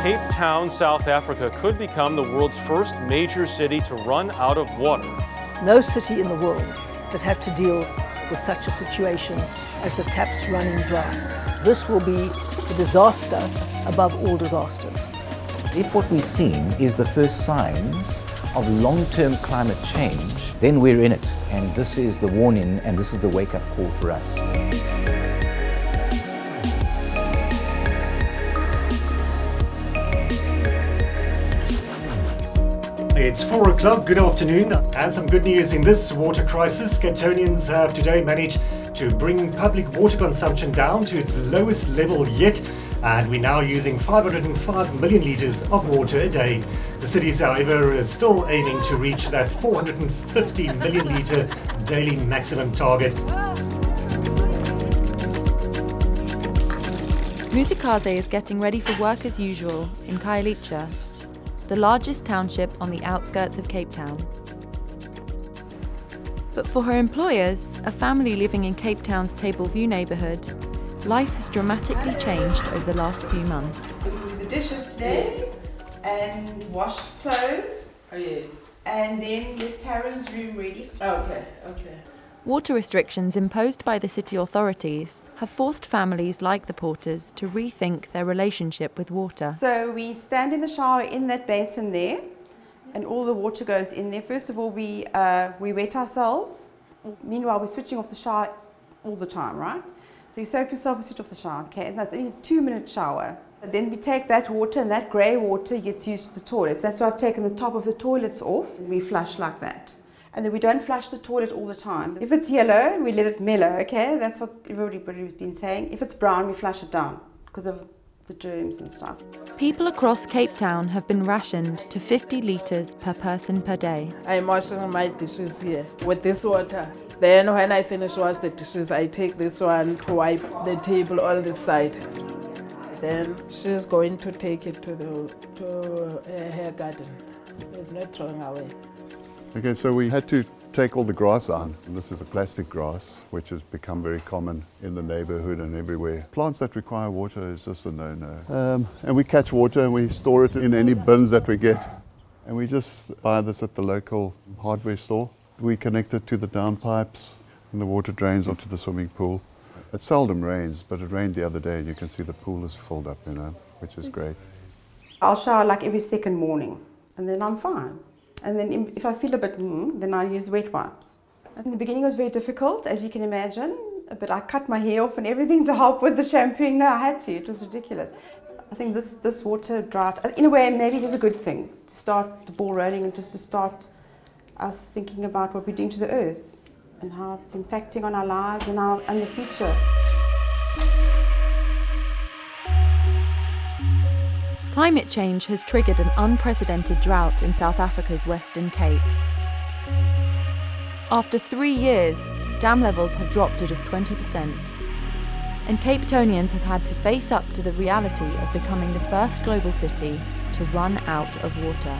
Cape Town, South Africa could become the world's first major city to run out of water. No city in the world has had to deal with such a situation as the taps running dry. This will be a disaster above all disasters. If what we've seen is the first signs of long-term climate change, then we're in it. And this is the warning and this is the wake-up call for us. It's 4 o'clock, good afternoon, and some good news in this water crisis. Capetonians have today managed to bring public water consumption down to its lowest level yet, and we're now using 505 million litres of water a day. The city, however, is still aiming to reach that 450 million litre daily maximum target. Musikaze is getting ready for work as usual in Khayelitsha, the largest township on the outskirts of Cape Town. But for her employers, a family living in Cape Town's Table View neighbourhood, life has dramatically changed over the last few months. Do the dishes today and wash clothes. Oh, yes. And then get Taryn's room ready. Okay. Water restrictions imposed by the city authorities have forced families like the Porters to rethink their relationship with water. So we stand in the shower in that basin there, and all the water goes in there. First of all, we wet ourselves. Meanwhile, we're switching off the shower all the time, right? So you soap yourself and switch off the shower, okay? And that's only a 2-minute shower. And then we take that water, and that grey water gets used to the toilets. That's why I've taken the top of the toilets off. We flush like that. And then we don't flush the toilet all the time. If it's yellow, we let it mellow, okay? That's what everybody's been saying. If it's brown, we flush it down because of the germs and stuff. People across Cape Town have been rationed to 50 litres per person per day. I'm washing my dishes here with this water. Then when I finish washing the dishes, I take this one to wipe the table on this side. Then she's going to take it to her garden. It's not thrown away. Okay, so we had to take all the grass out. This is a plastic grass, which has become very common in the neighborhood and everywhere. Plants that require water is just a no-no. And we catch water and we store it in any bins that we get. And we just buy this at the local hardware store. We connect it to the downpipes and the water drains onto the swimming pool. It seldom rains, but it rained the other day and you can see the pool is filled up, which is great. I'll shower like every second morning, and then I'm fine. And then if I feel a bit, then I use wet wipes. In the beginning it was very difficult, as you can imagine, but I cut my hair off and everything to help with the shampooing. No, I had to, it was ridiculous. I think this water drought, in a way, maybe it was a good thing, to start the ball rolling and just to start us thinking about what we're doing to the earth and how it's impacting on our lives and the future. Climate change has triggered an unprecedented drought in South Africa's Western Cape. After 3 years, dam levels have dropped to just 20%, and Capetonians have had to face up to the reality of becoming the first global city to run out of water.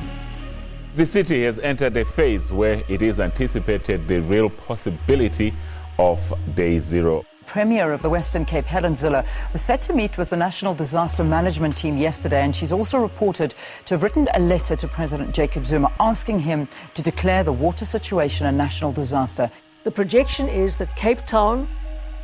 The city has entered a phase where it is anticipated the real possibility of day zero. Premier of the Western Cape, Helen Zille, was set to meet with the National Disaster Management Team yesterday, and she's also reported to have written a letter to President Jacob Zuma asking him to declare the water situation a national disaster. The projection is that Cape Town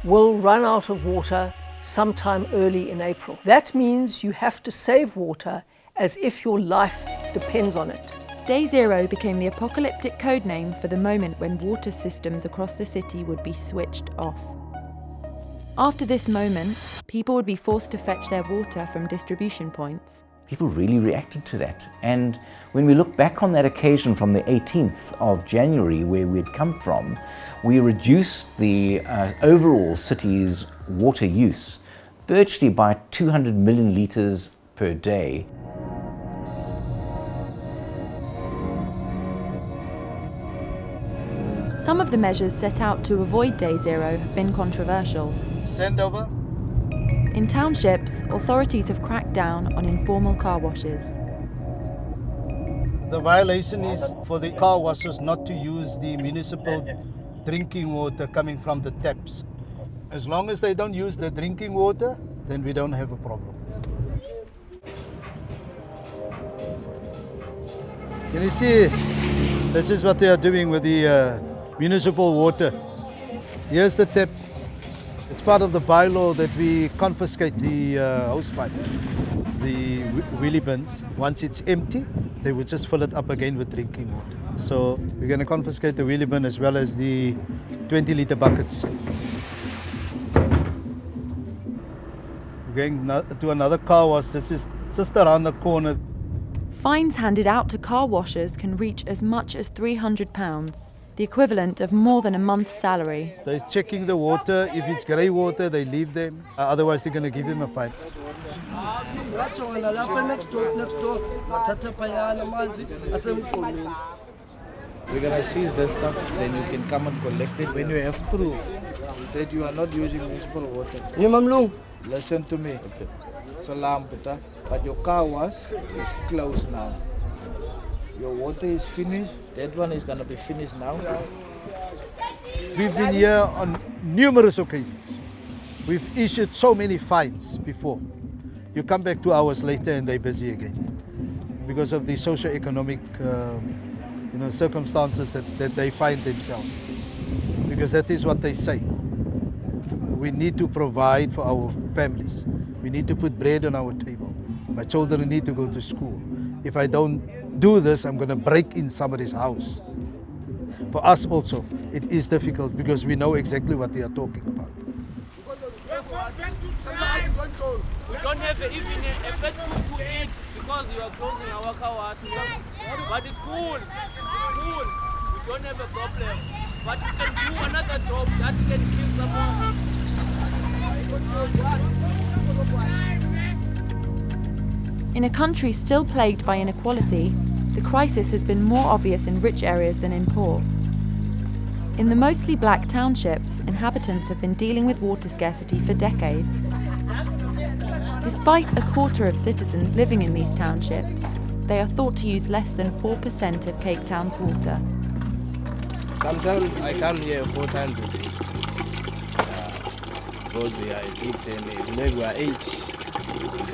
will run out of water sometime early in April. That means you have to save water as if your life depends on it. Day Zero became the apocalyptic codename for the moment when water systems across the city would be switched off. After this moment, people would be forced to fetch their water from distribution points. People really reacted to that. And when we look back on that occasion from the 18th of January, where we'd come from, we reduced the overall city's water use virtually by 200 million litres per day. Some of the measures set out to avoid Day Zero have been controversial. Send over. In townships, authorities have cracked down on informal car washes. The violation is for the car washers not to use the municipal drinking water coming from the taps. As long as they don't use the drinking water, then we don't have a problem. you see, this is what they are doing with the municipal water. Here's the tap. It's part of the bylaw that we confiscate the hose pipe, the wheelie bins. Once it's empty, they would just fill it up again with drinking water. So we're going to confiscate the wheelie bin as well as the 20-litre buckets. We're going to another car wash. This is just around the corner. Fines handed out to car washers can reach as much as £300, the equivalent of more than a month's salary. They're checking the water. If it's grey water, they leave them. Otherwise, they're going to give them a fine. We're going to seize this stuff, then you can come and collect it when you have proof that you are not using municipal water. Listen to me. Okay. Salam, Peter. But your car wash is closed now. Your water is finished. That one is going to be finished now. We've been here on numerous occasions. We've issued so many fines before. You come back 2 hours later and they're busy again because of the socio-economic circumstances that they find themselves in. Because that is what they say. We need to provide for our families. We need to put bread on our table. My children need to go to school. If I don't do this, I'm going to break in somebody's house. For us also, it is difficult because we know exactly what they are talking about. We don't have even a fed food to eat because you are closing our car wash. But it's cool. We don't have a problem. But we can do another job that can kill someone. In a country still plagued by inequality, the crisis has been more obvious in rich areas than in poor. In the mostly black townships, inhabitants have been dealing with water scarcity for decades. Despite a quarter of citizens living in these townships, they are thought to use less than 4% of Cape Town's water. Sometimes I come here 4 times a day. Because we are 8 and maybe we are 8.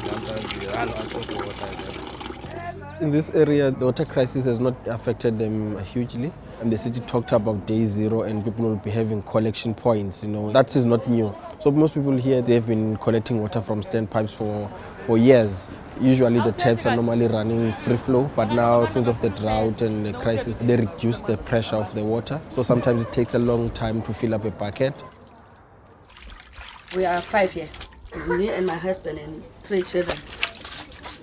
Sometimes we run out of water. In this area, the water crisis has not affected them hugely. And the city talked about day zero and people will be having collection points, That is not new. So most people here, they've been collecting water from standpipes for years. Usually the taps are normally running free flow, but now since of the drought and the crisis, they reduce the pressure of the water. So sometimes it takes a long time to fill up a bucket. We are 5 here, me and my husband and 3 children.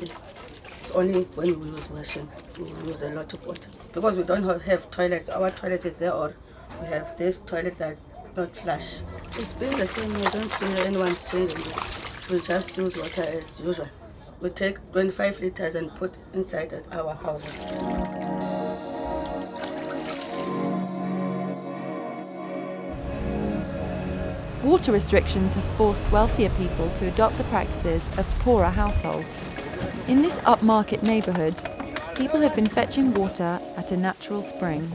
It's only when we use washing, we use a lot of water. Because we don't have toilets, our toilet is there, or we have this toilet that not flush. It's been the same, we don't see anyone's changing it. We just use water as usual. We take 25 liters and put inside our houses. Water restrictions have forced wealthier people to adopt the practices of poorer households. In this upmarket neighbourhood, people have been fetching water at a natural spring.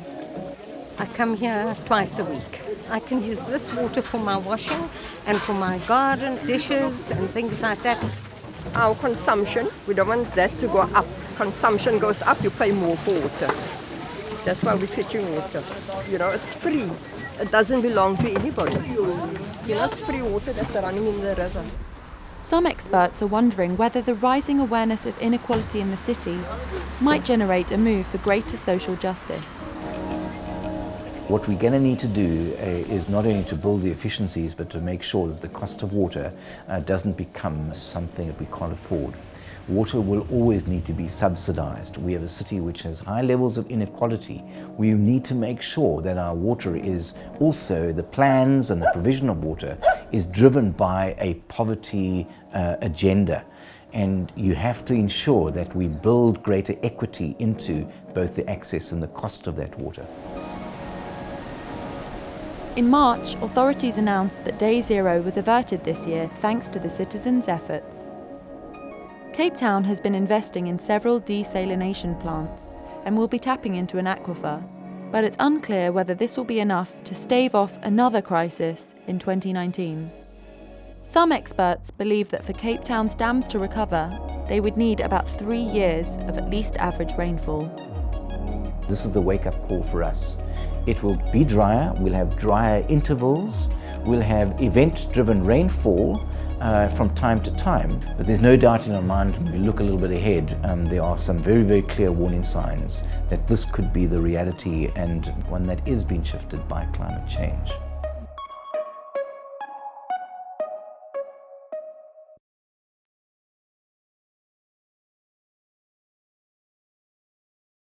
I come here twice a week. I can use this water for my washing and for my garden, dishes and things like that. Our consumption, we don't want that to go up. Consumption goes up, you pay more for water. That's why we're fetching water. It's free. It doesn't belong to anybody. It's free water that's running in the river. Some experts are wondering whether the rising awareness of inequality in the city might generate a move for greater social justice. What we're going to need to do is not only to build the efficiencies, but to make sure that the cost of water doesn't become something that we can't afford. Water will always need to be subsidized. We have a city which has high levels of inequality. We need to make sure that our water is also, the plans and the provision of water is driven by a poverty agenda. And you have to ensure that we build greater equity into both the access and the cost of that water. In March, authorities announced that Day Zero was averted this year thanks to the citizens' efforts. Cape Town has been investing in several desalination plants and will be tapping into an aquifer, but it's unclear whether this will be enough to stave off another crisis in 2019. Some experts believe that for Cape Town's dams to recover, they would need about 3 years of at least average rainfall. This is the wake-up call for us. It will be drier, we'll have drier intervals, we'll have event-driven rainfall from time to time. But there's no doubt in our mind, when we look a little bit ahead, there are some very, very clear warning signs that this could be the reality, and one that is being shifted by climate change.